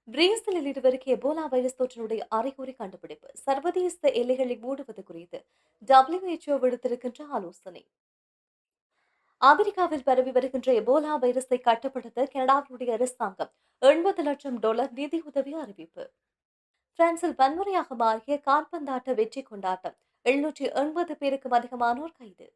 பிரேசிலில் இருவருக்கு Ebola virus தொற்றினுடைய அறிகுறி கண்டுபிடிப்பு சர்வதேச எல்லைகளை மூடுவது குறித்து WHO விடுத்திருக்கின்ற ஆலோசனை. அமெரிக்காவில் பரவி வருகின்ற எபோலா வைரஸை கட்டுப்படுத்த கனடாவினுடைய அரசாங்கம் $80 லட்சம் நிதியுதவி அறிவிப்பு. பிரான்சில் வன்முறையாக மாறிய கால்பந்தாட்ட வெற்றி கொண்டாட்டம், 780 பேருக்கும் அதிகமானோர் கைது.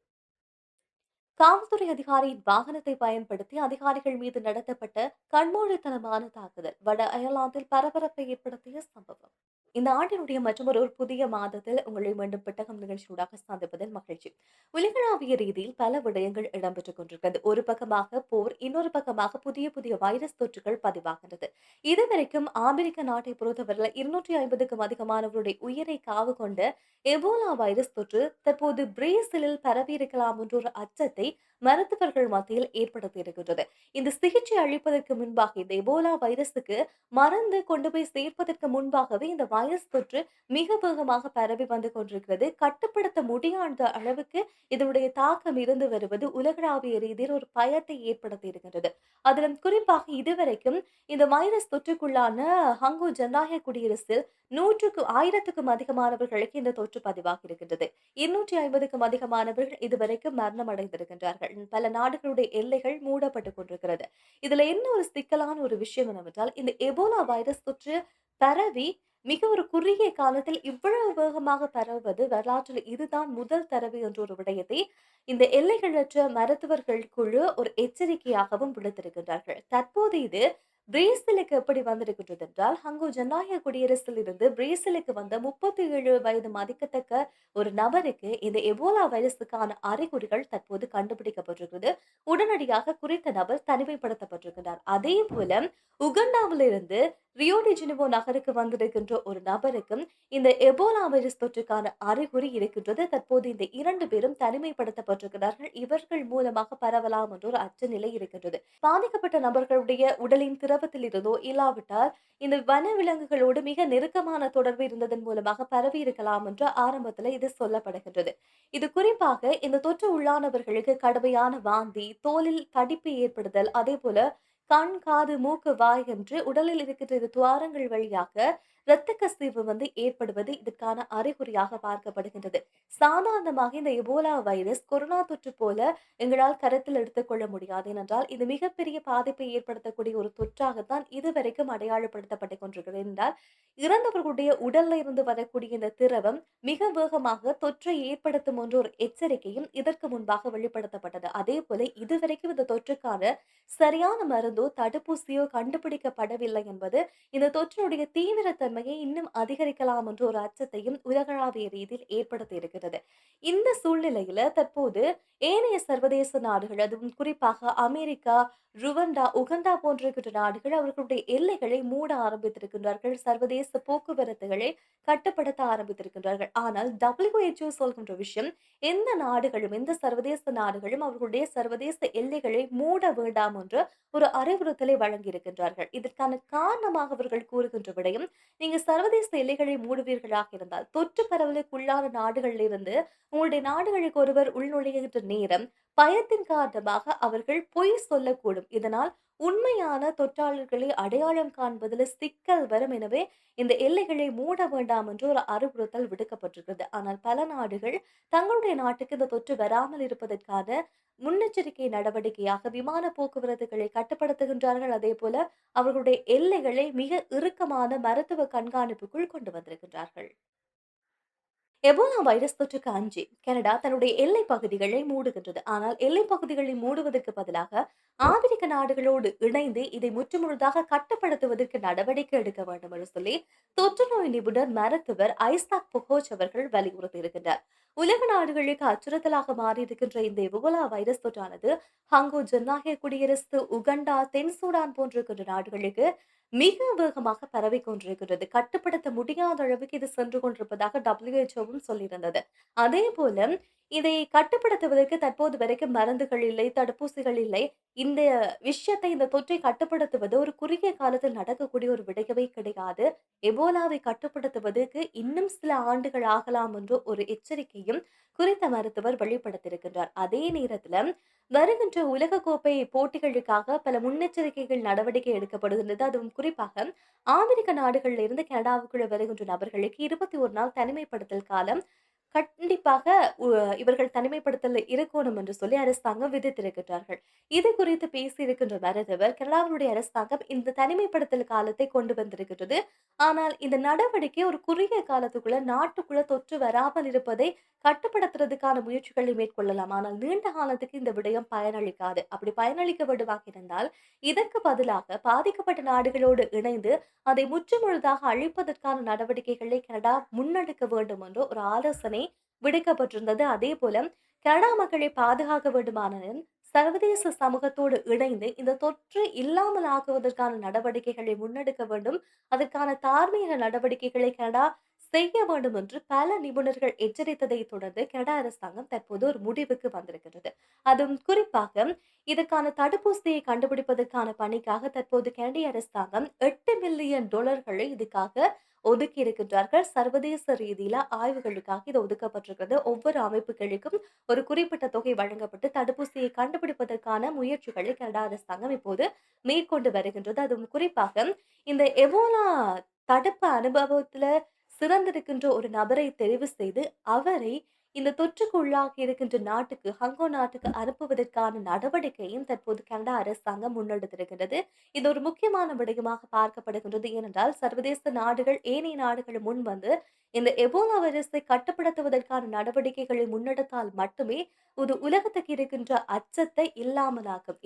காவல்துறை அதிகாரியின் வாகனத்தை பயன்படுத்தி அதிகாரிகள் மீது நடத்தப்பட்ட கண்மூடித்தனமான தாக்குதல் வட அயர்லாந்தில் பரபரப்பை ஏற்படுத்திய சம்பவம். இந்த ஆண்டினுடைய மற்றொரு ஒரு புதிய மாதத்தில் உங்களை மீண்டும் பெட்டகம் நிகழ்ச்சியூடாக சந்திப்பதில் மகிழ்ச்சி. உலகளாவிய ரீதியில் பல விடயங்கள் இடம்பெற்றுக் கொண்டிருக்கிறது. ஒரு பக்கமாக போர், இன்னொரு பக்கமாக புதிய புதிய வைரஸ் தொற்றுகள் பதிவாகின்றது. இதுவரைக்கும் அமெரிக்க நாட்டை பொறுத்தவரையில் 250க்கும் அதிகமானவருடைய உயிரை காவு கொண்ட எபோலா வைரஸ் தொற்று தற்போது பிரேசிலில் பரவியிருக்கலாம் என்ற ஒரு அச்சத்தை மருத்துவர்கள் மத்தியில் ஏற்படுத்தி இருக்கின்றது. இந்த சிகிச்சை அளிப்பதற்கு முன்பாக இந்த எபோலா வைரஸுக்கு மருந்து கொண்டு போய் சேர்ப்பதற்கு முன்பாகவே இந்த வைரஸ் தொற்று மிக வேகமாக பரவி வந்து கொண்டிருக்கிறது. கட்டுப்படுத்த முடியாத அளவுக்கு இதனுடைய தாக்கம் இருந்து வருவது உலகளாவிய ரீதியில் ஒரு பயத்தை ஏற்படுத்தி இருக்கின்றது. அதிலும் குறிப்பாக இதுவரைக்கும் இந்த வைரஸ் தொற்றுக்குள்ளான ஹங்கோ ஜனநாயக குடியரசில் 1000க்கும் அதிகமானவர்களுக்கு இந்த தொற்று பதிவாகி இருக்கின்றது. 250க்கும் அதிகமானவர்கள் இதுவரைக்கும் மரணம் அடைந்திருக்கின்றார்கள். பல நாடுகளுடைய எல்லைகள் மூடப்பட்டுக் கொண்டிருக்கிறது. இதுல என்ன ஒரு சிக்கலான ஒரு விஷயம் என்னவென்றால், இந்த எபோலா வைரஸ் தொற்று பரவி மிக ஒரு குறுகிய காலத்தில் இவ்வளவு வேகமாக பரவுவது வரலாற்றில் இதுதான் முதல் தடவை என்ற ஒரு விடயத்தை இந்த எல்லைகளற்ற மருத்துவர்கள் குழு ஒரு எச்சரிக்கையாகவும் விடுத்திருக்கின்றார்கள். தற்போது இது பிரேசிலுக்கு எப்படி வந்திருக்கின்றது என்றால், ஹங்கோ ஜனநாயக குடியரசில் இருந்து பிரேசிலுக்கு வந்த 37 வயது மதிக்கத்தக்க ஒரு நபருக்கு இந்த எபோலா வைரஸுக்கான அறிகுறிகள் தற்போது கண்டுபிடிக்கப்பட்டிருக்கிறது. உடனடியாக குறித்த நபர் தனிமைப்படுத்தப்பட்டிருக்கிறார். அதே போல உகண்டாவிலிருந்து ரியோ டி ஜெனிவோ நகருக்கு வந்திருக்கின்ற ஒரு நபருக்கும் இந்த எபோலா வைரஸ் தொற்றுக்கான அறிகுறி இருக்கின்றது. தற்போது இந்த 2 பேரும் தனிமைப்படுத்தப்பட்டிருக்கிறார்கள். இவர்கள் மூலமாக பரவலாம் என்ற ஒரு அச்ச நிலை இருக்கின்றது. பாதிக்கப்பட்ட நபர்களுடைய உடலின் திரவத்தில் இருந்தோ இல்லாவிட்டால் இந்த வனவிலங்குகளோடு மிக நெருக்கமான தொடர்பு இருந்ததன் மூலமாக பரவி இருக்கலாம் என்று ஆரம்பத்தில் இது சொல்லப்படுகின்றது. இது குறிப்பாக இந்த தொற்று உள்ளானவர்களுக்கு கடுமையான வாந்தி, தோலில் தடிப்பு ஏற்படுதல், அதே போல கண், காது, மூக்கு, வாய் என்று உடலில் இருக்கின்ற இந்த துவாரங்கள் வழியாக இரத்த கசிவு ஏற்படுவது இதற்கான அறிகுறியாக பார்க்கப்படுகின்றது. சாதாரணமாக இந்த எபோலா வைரஸ் கொரோனா தொற்று போல எங்களால் கருத்தில் எடுத்துக்கொள்ள முடியாது. ஏனென்றால் இது மிகப்பெரிய பாதிப்பை ஏற்படுத்தக்கூடிய ஒரு தொற்றாகத்தான் இதுவரைக்கும் அடையாளப்படுத்தப்பட்டுக் கொண்டிருக்கிறது. என்றால் இறந்தவர்களுடைய உடல்ல இருந்து வரக்கூடிய இந்த திரவம் மிக வேகமாக தொற்றை ஏற்படுத்தும் என்ற ஒரு எச்சரிக்கையும் இதற்கு முன்பாக வெளிப்படுத்தப்பட்டது. அதே போல இதுவரைக்கும் இந்த தொற்றுக்கான சரியான மருந்தோ தடுப்பூசியோ கண்டுபிடிக்கப்படவில்லை என்பது இந்த தொற்றினுடைய தீவிரத்தன்மையை இன்னும் அதிகரிக்கலாம் என்ற ஒரு அச்சத்தையும் உலகளாவிய ரீதியில் ஏற்படுத்தி இருக்கிறது. இந்த சூழ்நிலையில தற்போது ஏனைய சர்வதேச நாடுகள், அதுவும் குறிப்பாக அமெரிக்கா, ருவண்டா, உகண்டா போன்ற நாடுகள் அவர்களுடைய எல்லைகளை மூட ஆரம்பித்திருக்கின்றார்கள். சர்வதேச போக்குவரத்துகளை கட்டுப்படுத்த ஆரம்பித்திருக்கின்றார்கள். ஆனால் WHO சொல்கின்ற விஷயம், எந்த நாடுகளும் எந்த சர்வதேச நாடுகளும் அவர்களுடைய சர்வதேச எல்லைகளை மூட வேண்டாம் என்று ஒரு அறிவுறுத்தலை வழங்கியிருக்கின்றார்கள். இதற்கான காரணமாக அவர்கள் கூறுகின்ற விடயம், நீங்க சர்வதேச எல்லைகளை மூடுவீர்களாக இருந்தால் தொற்று பரவலுக்குள்ளான நாடுகளில் இருந்து உங்களுடைய நாடுகளுக்கு ஒருவர் உள்நுழைகின்ற நேரம் பயத்தின் காரணமாக அவர்கள் பொய் சொல்லக்கூடும். இதனால் உண்மையான தொற்றாளர்களை அடையாளம் காண்பதில் சிக்கல் வரும். எனவே இந்த எல்லைகளை மூட வேண்டாம் என்று ஒரு அறிவுறுத்தல் விடுக்கப்பட்டிருக்கிறது. ஆனால் பல நாடுகள் தங்களுடைய நாட்டுக்கு இந்த தொற்று வராமல் இருப்பதற்கான முன்னெச்சரிக்கை நடவடிக்கையாக விமான போக்குவரத்துகளை கட்டுப்படுத்துகின்றார்கள். அதே போல அவர்களுடைய எல்லைகளை மிக இறுக்கமான மருத்துவ கண்காணிப்புக்குள் கொண்டு வந்திருக்கின்றார்கள். எபோலா வைரஸ் தொற்றுக்கு அஞ்சி கனடா தன்னுடைய எல்லை பகுதிகளை மூடுகின்றது. ஆனால் எல்லை பகுதிகளை மூடுவதற்கு பதிலாக ஆப்பிரிக்க நாடுகளோடு இணைந்து இதை முற்றுமுழுதாக கட்டுப்படுத்துவதற்கு நடவடிக்கை எடுக்க வேண்டும் என்று சொல்லி தொற்று நோய் நிபுணர் மருத்துவர் ஐசாக் புகோச் அவர்கள் வலியுறுத்தி இருக்கின்றார். உலக நாடுகளுக்கு அச்சுறுத்தலாக மாறியிருக்கின்ற இந்த எபோலா வைரஸ் தொற்றானது ஹங்கோ ஜனநாயக குடியரசு, உகண்டா, தென் சூடான் போன்ற நாடுகளுக்கு மிக வேகமாக பரவிக் கொண்டிருக்கிறது. கட்டுப்படுத்த முடியாத அளவுக்கு இது சென்று கொண்டிருப்பதாக WHO சொல்லியிருந்தது. அதே போல இதை கட்டுப்படுத்துவதற்கு தற்போது வரைக்கும் மருந்துகள் இல்லை, தடுப்பூசிகள் இல்லை. இந்த விஷயத்தை இந்த தொற்றை கட்டுப்படுத்துவது ஒரு குறுகிய காலத்தில் நடக்கக்கூடிய ஒரு விடயமே கிடையாது. எபோலாவை கட்டுப்படுத்துவதற்கு இன்னும் சில ஆண்டுகள் ஆகலாம் என்று ஒரு எச்சரிக்கையும் குறித்த மருத்துவர் வெளிப்படுத்தியிருக்கின்றார். அதே நேரத்தில வருகின்ற உலகக்கோப்பை போட்டிகளுக்காக பல முன்னெச்சரிக்கைகள் நடவடிக்கை எடுக்கப்படுகின்றது. அதுவும் குறிப்பாக ஆப்பிரிக்க நாடுகளில் இருந்து கனடாவுக்குள்ள வருகின்ற நபர்களுக்கு 21 நாள் தனிமைப்படுத்தல் காலம் கண்டிப்பாக உ இவர்கள் தனிமைப்படுத்தல்ல இருக்கணும் என்று சொல்லி அரசாங்கம் விதித்திருக்கின்றார்கள். இது குறித்து பேசியிருக்கின்ற மருத்துவர், கனடாவினுடைய அரசாங்கம் இந்த தனிமைப்படுத்தல் காலத்தை கொண்டு வந்திருக்கின்றது. ஆனால் இந்த நடவடிக்கை ஒரு குறுகிய காலத்துக்குள்ள நாட்டுக்குள்ள தொற்று வராமல் இருப்பதை கட்டுப்படுத்துறதுக்கான முயற்சிகளை மேற்கொள்ளலாம். ஆனால் நீண்ட காலத்துக்கு இந்த விடயம் பயனளிக்காது. அப்படி பயனளிக்க வேண்டுமாக இருந்தால், இதற்கு பதிலாக பாதிக்கப்பட்ட நாடுகளோடு இணைந்து அதை முற்றுமுழுதாக அழிப்பதற்கான நடவடிக்கைகளை கனடா முன்னெடுக்க வேண்டும் என்று ஒரு ஆலோசனை விடுக்கப்பட்டிருந்தது. அதேபோல கனடா மக்களை பாதுகாக்க வேண்டுமானால் சர்வதேச சமூகத்தோடு இணைந்து இந்த தொற்று இல்லாமல் ஆக்குவதற்கான நடவடிக்கைகளை முன்னெடுக்க வேண்டும். அதற்கான தார்மீக நடவடிக்கைகளை கனடா செய்ய வேண்டும் என்று பல நிபுணர்கள் எச்சரித்ததை தொடர்ந்து கனடா அரசாங்கம் தற்போது ஒரு முடிவுக்கு வந்திருக்கிறது. அதுவும் குறிப்பாக இதற்கான தடுப்பூசியை கண்டுபிடிப்பதற்கான பணிக்காக தற்போது கனடிய அரசாங்கம் $8 மில்லியன் இதுக்காக ஒதுக்கி இருக்கின்றார்கள். சர்வதேச ரீதியில ஆய்வுகளுக்காக இது ஒதுக்கப்பட்டிருக்கிறது. ஒவ்வொரு அமைப்புகளுக்கும் ஒரு குறிப்பிட்ட தொகை வழங்கப்பட்டு தடுப்பூசியை கண்டுபிடிப்பதற்கான முயற்சிகளை கனடா அரசாங்கம் இப்போது மேற்கொண்டு வருகின்றது. அதுவும் குறிப்பாக இந்த எபோலா தடுப்பு அனுபவத்துல சிறந்திருக்கின்ற ஒரு நபரை தெரிவு செய்து அவரை இந்த தொற்றுக்கு உள்ளாகி இருக்கின்ற நாட்டுக்கு ஹங்கோ நாட்டுக்கு அனுப்புவதற்கான நடவடிக்கையும் தற்போது கனடா அரசாங்கம் முன்னெடுத்திருக்கின்றது. இது ஒரு முக்கியமான விடயமாக பார்க்கப்படுகின்றது. ஏனென்றால் சர்வதேச நாடுகள் ஏனைய நாடுகள் முன் வந்து இந்த எபோலா வைரஸை கட்டுப்படுத்துவதற்கான நடவடிக்கைகளை முன்னெடுத்தால் மட்டுமே ஒரு உலகத்துக்கு இருக்கின்ற அச்சத்தை இல்லாமலாக்கும்.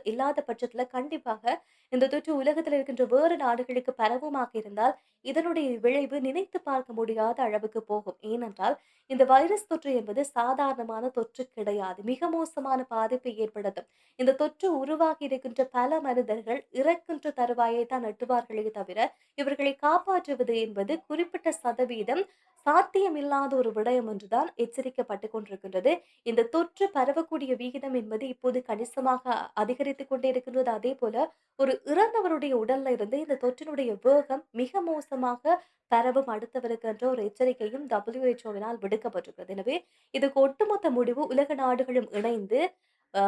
இல்லாத பட்சத்துல கண்டிப்பாக இந்த தொற்று உலகத்தில் இருக்கின்ற வேறு நாடுகளுக்கு பரவுமாக இருந்தால் இதனுடைய விளைவு நினைத்து பார்க்க முடியாத அளவுக்கு போகும். ஏனென்றால் இந்த வைரஸ் தொற்று என்பது சாதாரணமான தொற்று கிடையாது. மிக மோசமான பாதிப்பை ஏற்படுத்தும். இந்த தொற்று உருவாகி இருக்கின்ற பல மனிதர்கள் இறக்கின்ற தருவாயை தான் எட்டுவார்களே தவிர இவர்களை காப்பாற்றுவது என்பது குறிப்பிட்ட சதவீதம் சாத்தியமில்லாத ஒரு விடயம் என்றுதான் எச்சரிக்கப்பட்டுக் கொண்டிருக்கின்றது. இந்த தொற்று பரவக்கூடிய விகிதம் என்பது இப்போது கணிசமாக அதிகரித்துக் கொண்டே இருக்கின்றது. அதே போல ஒரு இறந்தவருடைய உடல்ல இருந்து இந்த தொற்றினுடைய வேகம் மிக மோசமாக பரவும் அடுத்தவருக்கு என்ற ஒரு எச்சரிக்கையும் WHO விடுக்கப்பட்டிருக்கிறது. எனவே இதுக்கு ஒட்டுமொத்த முடிவு உலக நாடுகளும் இணைந்து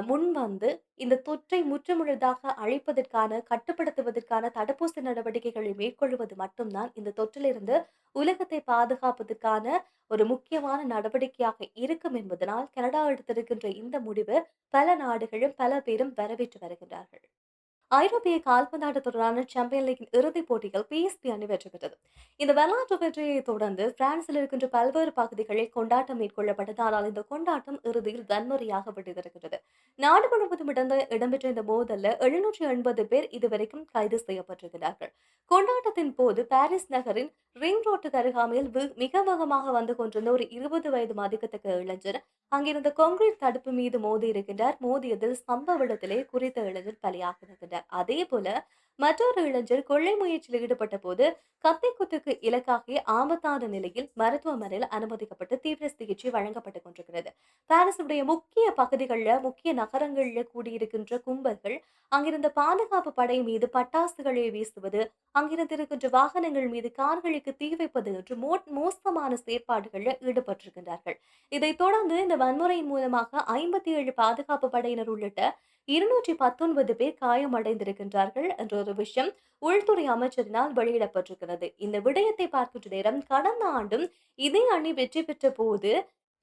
முன்வந்து இந்த தொற்றை முற்றுமுழுதாக அழிப்பதற்கான கட்டுப்படுத்துவதற்கான தடுப்பூசி நடவடிக்கைகளை மேற்கொள்வது மட்டும்தான் இந்த தொற்றிலிருந்து உலகத்தை பாதுகாப்பதற்கான ஒரு முக்கியமான நடவடிக்கையாக இருக்கும் என்பதனால் கனடா எடுத்திருக்கின்ற இந்த முடிவு பல நாடுகளும் பல பேரும் வரவேற்று வருகின்றார்கள். ஐரோப்பிய கால்பந்தாட்ட தொடரான சாம்பியன் லீக்கின் இறுதிப் போட்டியில் PSV அணி வெற்றி பெற்றது. இந்த வரலாற்று வெற்றியை தொடர்ந்து பிரான்சில் இருக்கின்ற பல்வேறு பகுதிகளில் கொண்டாட்டம் மேற்கொள்ளப்பட்டது. ஆனால் இந்த கொண்டாட்டம் இறுதியில் வன்முறையாக வெடித்திருக்கிறது. நாடு முழுவதும் இடம்பெற்ற இந்த மோதல்ல 780 பேர் இதுவரைக்கும் கைது செய்யப்பட்டிருக்கிறார்கள். கொண்டாட்டத்தின் போது பாரிஸ் நகரின் ரிங் ரோட்டுக்கு அருகாமையில் மிக வேகமாக வந்து கொண்டிருந்த ஒரு 20 வயது மதிக்கத்தக்க இளைஞர் அங்கிருந்த கான்கிரீட் தடுப்பு மீது மோதி இருக்கின்றார். மோதியதில் சம்பவ இடத்திலே குறித்த இளைஞர் பலியாகி இருக்கின்றார். அதே போல மற்றொரு இளைஞர் கொள்ளை முயற்சியில் ஈடுபட்ட போது கத்தி குத்துக்கு இலக்காகி ஆபத்தான நிலையில் மருத்துவமனையில் அனுமதிக்கப்பட்டு தீவிர சிகிச்சை வழங்கப்பட்டுக் கொண்டிருக்கிறது. பாரிசுடைய முக்கிய பகுதிகளில் முக்கிய நகரங்களில் கூடியிருக்கின்ற கும்பல்கள் அங்கிருந்த பாதுகாப்பு படை மீது பட்டாசுகளை வீசுவது, அங்கிருந்து இருக்கின்ற வாகனங்கள் மீது கார்களுக்கு தீ வைப்பது என்று மோசமான செயற்பாடுகளில் ஈடுபட்டிருக்கின்றார்கள். இதைத் தொடர்ந்து இந்த வன்முறையின் மூலமாக 57 பாதுகாப்பு படையினர் உள்ளிட்ட 219 பேர் காயமடைந்திருக்கின்றார்கள் என்ற ஒரு விஷயம் உள்துறை அமைச்சரினால் வெளியிடப்பட்டிருக்கிறது. இந்த விடயத்தை பார்க்கின்ற நேரம் கடந்த ஆண்டும் இதே அணி வெற்றி பெற்ற போது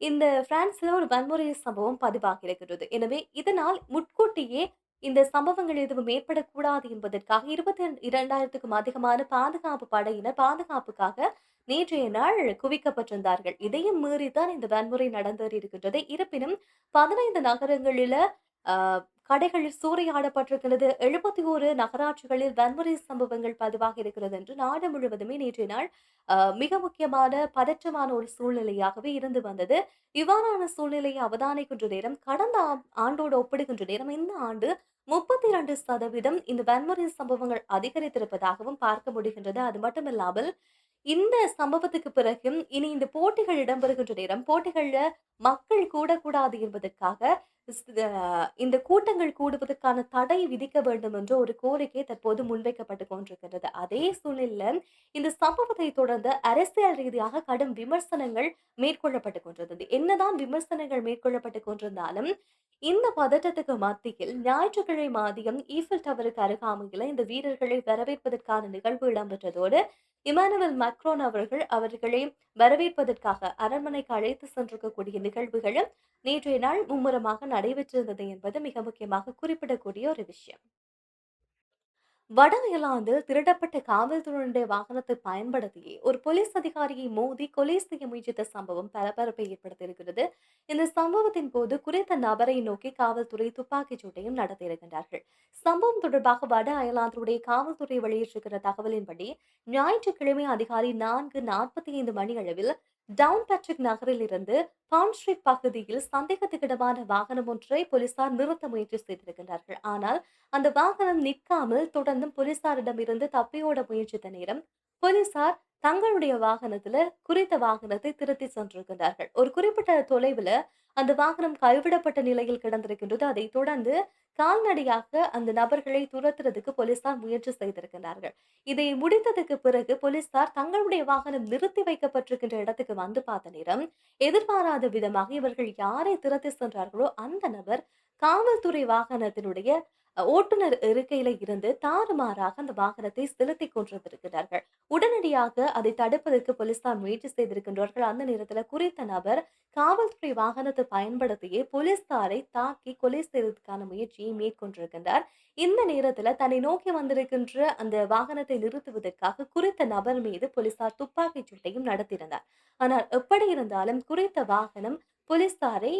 இந்த பிரான்ஸ்ல ஒரு வன்முறை சம்பவம் பதிவாகி இருக்கிறது. எனவே இதனால் முன்கூட்டியே இந்த சம்பவங்கள் எதுவும் ஏற்படக்கூடாது என்பதற்காக 22,000க்கும் அதிகமான பாதுகாப்பு படையினர் பாதுகாப்புக்காக நேற்றைய நாள் குவிக்கப்பட்டிருந்தார்கள். இதையும் மீறித்தான் இந்த வன்முறை நடந்தேறி இருக்கின்றது. இருப்பினும் 15 நகரங்களில கடைகள் சூறையாடப்பட்டிருக்கிறது. 71 நகராட்சிகளில் வன்முறை சம்பவங்கள் பதிவாகி இருக்கிறது என்று நாடு முழுவதுமே நேற்றைய நாள் மிக முக்கியமான பதற்றமான ஒரு சூழ்நிலையாகவே இருந்து வந்தது. இவ்வாறான சூழ்நிலையை அவதானிக்கின்ற நேரம் கடந்த ஆண்டோடு ஒப்பிடுகின்ற நேரம் இந்த ஆண்டு 32% இந்த வன்முறை சம்பவங்கள் அதிகரித்திருப்பதாகவும் பார்க்க முடிகின்றது. அது மட்டுமில்லாமல் இந்த சம்பவத்துக்கு பிறகு இனி இந்த போட்டிகள் இடம்பெறுகின்ற நேரம், போட்டிகள்ல மக்கள் கூடக்கூடாது என்பதற்காக இந்த கூட்டங்கள் கூடுவதற்கான தடை விதிக்க வேண்டும் என்ற ஒரு கோரிக்கை தற்போது முன்வைக்கப்பட்டுக் கொண்டிருக்கின்றது. அதே சூழ்நிலையில இந்த சம்பவத்தை தொடர்ந்து அரசியல் ரீதியாக கடும் விமர்சனங்கள் மேற்கொள்ளப்பட்டுக் கொண்டிருந்தது. என்னதான் விமர்சனங்கள் மேற்கொள்ளப்பட்டுக் கொண்டிருந்தாலும், இந்த பதட்டத்துக்கு மத்தியில் ஞாயிற்றுக்கிழமை மதியம் ஈஃபில் டவருக்கு அருகாமையில இந்த வீரர்களை வரவேற்பதற்கான நிகழ்வு இடம்பெற்றதோடு, இமானுவேல் மேக்ரோன் அவர்கள் அவர்களை வரவேற்பதற்காக அரண்மனைக்கு அழைத்து சென்றிருக்கக்கூடிய நிகழ்வுகளும் நேற்றைய நாள் மும்முரமாக நடைபெற்றிருந்தது என்பது மிக முக்கியமாக குறிப்பிடக்கூடிய ஒரு விஷயம். வட அயர்லாந்தில் திருடப்பட்ட காவல்துறையினுடைய வாகனத்தை பயன்படுத்தி ஒரு போலீஸ் அதிகாரியை மோதி கொலை செய்ய முயற்சித்த சம்பவம் பரபரப்பை ஏற்படுத்தியிருக்கிறது. இந்த சம்பவத்தின் போது குறித்த நபரை நோக்கி காவல்துறை துப்பாக்கிச் சூட்டையும் நடத்தியிருக்கின்றார்கள். சம்பவம் தொடர்பாக வட அயர்லாந்தினுடைய காவல்துறை வெளியிட்டிருக்கிற தகவலின்படி ஞாயிற்றுக்கிழமை அதிகாலை 4:45 மணி அளவில் டவுன் பேட்ரிக் நகரில் இருந்து பவுண்ட் ஸ்ட்ரீட் பகுதியில் சந்தேகத்துக்கிடமான வாகனம் ஒன்றை போலீசார் நிறுத்த முயற்சி செய்திருக்கின்றார்கள். ஆனால் அந்த வாகனம் நிற்காமல் தொடர்ந்தும் போலீசாரிடமிருந்து தப்பியோட முயற்சித்த நேரம், போலீசார் தங்களுடைய வாகனத்துல குறித்த வாகனத்தை திருத்தி சென்றிருக்கின்றார்கள். ஒரு குறிப்பிட்ட தொலைவுல அந்த வாகனம் கைவிடப்பட்ட நிலையில் கிடந்திருக்கின்றது. அதைத் தொடர்ந்து கால்நடையாக அந்த நபர்களை துரத்துறதுக்கு போலீசார் முயற்சி செய்திருக்கிறார்கள். இதை முடித்ததுக்கு பிறகு போலீசார் தங்களுடைய வாகனம் நிறுத்தி வைக்கப்பட்டிருக்கின்ற இடத்துக்கு வந்து பார்த்த நேரம், எதிர்பாராத விதமாக இவர்கள் யாரை துரத்தி சென்றார்களோ அந்த நபர் காவல்துறை வாகனத்தினுடைய ஓட்டுநர் இருக்கையில இருந்து தாறுமாறாக அந்த வாகனத்தை செலுத்திக் கொண்டிருந்திருக்கிறார்கள். உடனடியாக அதை தடுப்பதற்கு போலீசார் முயற்சி செய்திருக்கின்றார்கள். அந்த நேரத்துல குறித்த நபர் காவல்துறை வாகனத்தை பயன்படுத்தியே போலீசாரை தாக்கி கொலை செய்வதற்கான முயற்சியை மேற்கொண்டிருக்கின்றார். இந்த நேரத்துல தன்னை நோக்கி வந்திருக்கின்ற அந்த வாகனத்தை நிறுத்துவதற்காக குறித்த நபர் மீது போலீசார் துப்பாக்கிச் சூட்டையும் நடத்தியிருந்தார். ஆனால் எப்படி இருந்தாலும் குறித்த வாகனம் போலீசாரை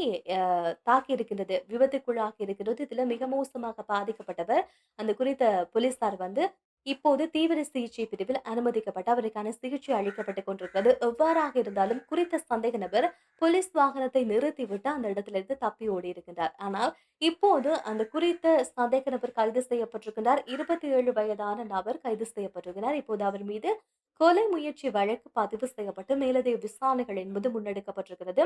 தாக்கியிருக்கின்றது. விபத்துக்குள்ளாகி இருக்கிறது. இதுல மிக மோசமாக பாதிக்கப்பட்டவர் அந்த குறித்த போலீசார் வந்து இப்போது தீவிர சிகிச்சை பிரிவில் அனுமதிக்கப்பட்டு அவருக்கான சிகிச்சை அளிக்கப்பட்டுக் கொண்டிருக்கிறது. எவ்வாறாக இருந்தாலும் குறித்த சந்தேக நபர் போலீஸ் வாகனத்தை நிறுத்திவிட்டு அந்த இடத்திலிருந்து தப்பி ஓடியிருக்கின்றார். ஆனால் இப்போது அந்த குறித்த சந்தேக நபர் கைது செய்யப்பட்டிருக்கின்றார். 27 வயதான நபர் கைது செய்யப்பட்டிருக்கிறார். இப்போது அவர் மீது கொலை முயற்சி வழக்கு பதிவு செய்யப்பட்டு மேலதிக விசாரணைகள் என்பது முன்னெடுக்கப்பட்டிருக்கிறது.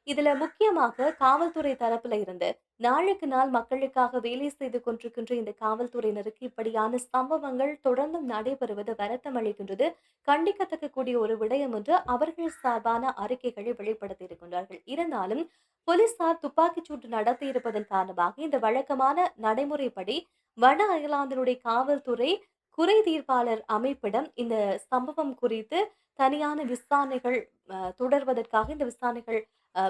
இதுல முக்கியமாக காவல்துறை தரப்புல இருந்து நாளுக்கு நாள் மக்களுக்காக வேலை செய்து கொண்டிருக்கின்ற இந்த காவல்துறையினருக்கு இப்படியான சம்பவங்கள் தொடர்ந்தும் நடைபெறுவது வருத்தம் அளிக்கின்றது. கண்டிக்கத்தக்க கூடிய ஒரு விடயம் என்று அவர்கள் சார்பான அறிக்கைகளை வெளிப்படுத்தி இருக்கின்றார்கள். இருந்தாலும் போலீசார் துப்பாக்கிச்சூடு நடத்தி இருப்பதன் காரணமாக இந்த வழக்கமான நடைமுறைப்படி வட அயர்லாந்தினுடைய காவல்துறை குறை தீர்ப்பாளர் அமைப்பிடம் இந்த சம்பவம் குறித்து தனியான விசாரணைகள் தொடர்வதற்காக இந்த விசாரணைகள்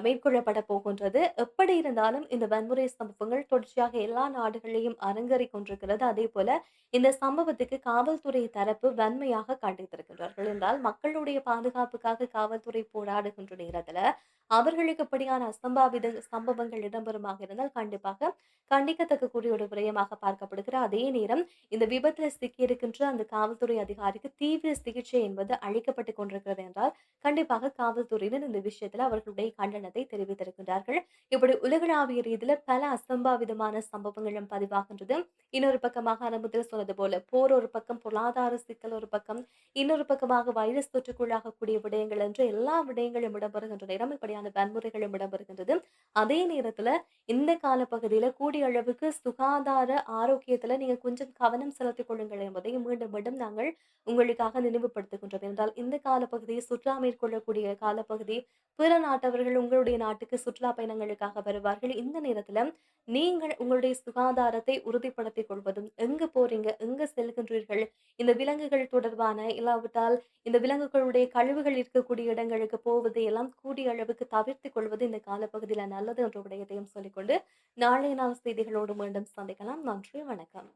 மேற்கொள்ளப்பட போகின்றது. எப்படி இருந்தாலும் இந்த வன்முறை சம்பவங்கள் தொடர்ச்சியாக எல்லா நாடுகளிலும் அரங்கேறிக் கொண்டிருக்கிறது. அதேபோல இந்த சம்பவத்துக்கு காவல்துறை தரப்பு வன்மையாக கண்டித்திருக்கின்றார்கள் என்றால் மக்களுடைய பாதுகாப்புக்காக காவல்துறை போராடுகின்ற நேரத்துல அவர்களுக்கு இப்படியான அசம்பாவித சம்பவங்கள் இடம்பெறுமாக இருந்தால் கண்டிப்பாக கண்டிக்கத்தக்க கூடிய ஒரு விடயமாக பார்க்கப்படுகிற அதே நேரம் இந்த விபத்தில் சிக்கியிருக்கின்ற அந்த காவல்துறை அதிகாரிக்கு தீவிர சிகிச்சை என்பது அளிக்கப்பட்டுக் கொண்டிருக்கிறது என்றால் கண்டிப்பாக காவல்துறையினர் இந்த விஷயத்துல அவர்களுடைய கண்டனத்தை தெரிவித்திருக்கின்றார்கள். இப்படி உலகளாவிய ரீதியில பல அசம்பாவிதமான சம்பவங்களும் பதிவாகின்றது. இன்னொரு பக்கமாக ஆரம்பத்தில் சொன்னது போல போர் ஒரு பக்கம், பொருளாதார சிக்கல் ஒரு பக்கம், இன்னொரு பக்கமாக வைரஸ் தொற்றுக்குள்ளாகக்கூடிய விடயங்கள் என்று எல்லா விடயங்களும் இடம்பெறுகின்ற நேரம் இப்படியான வன்முறைகளும் இடம்பெறுகின்றது. அதே நேரத்துல இந்த காலப்பகுதியில கூடிய அளவுக்கு சுகாதார ஆரோக்கியத்துல நீங்க கொஞ்சம் கவனம் செலுத்திக் கொள்ளுங்கள் என்பதை மீண்டும் மீண்டும் நாங்கள் உங்களுக்காக நினைவுபடுத்துகின்றோம். என்றால் இந்த காலப்பகுதியை சுற்றுலா மேற்கொள்ளக்கூடிய காலப்பகுதி, பிற நாட்டவர்கள் உங்களுடைய நாட்டுக்கு சுற்றுலா பயணங்களுக்காக வருவார்கள். இந்த நேரத்துல நீங்கள் உங்களுடைய சுகாதாரத்தை உறுதிப்படுத்திக் கொள்வதும், எங்கு போறீங்க, எங்கு செல்கின்றீர்கள், இந்த விலங்குகள் தொடர்பான இல்லாவிட்டால் இந்த விலங்குகளுடைய கழிவுகள் இருக்கக்கூடிய இடங்களுக்கு போவது எல்லாம் கூடிய அளவுக்கு தவிர்த்துக் கொள்வது இந்த காலப்பகுதியில நல்லது என்ற விடயத்தையும் சொல்லிக்கொண்டு நாளைய நாள் செய்திகளோடு மீண்டும் சந்திக்கலாம். நன்றி, வணக்கம்.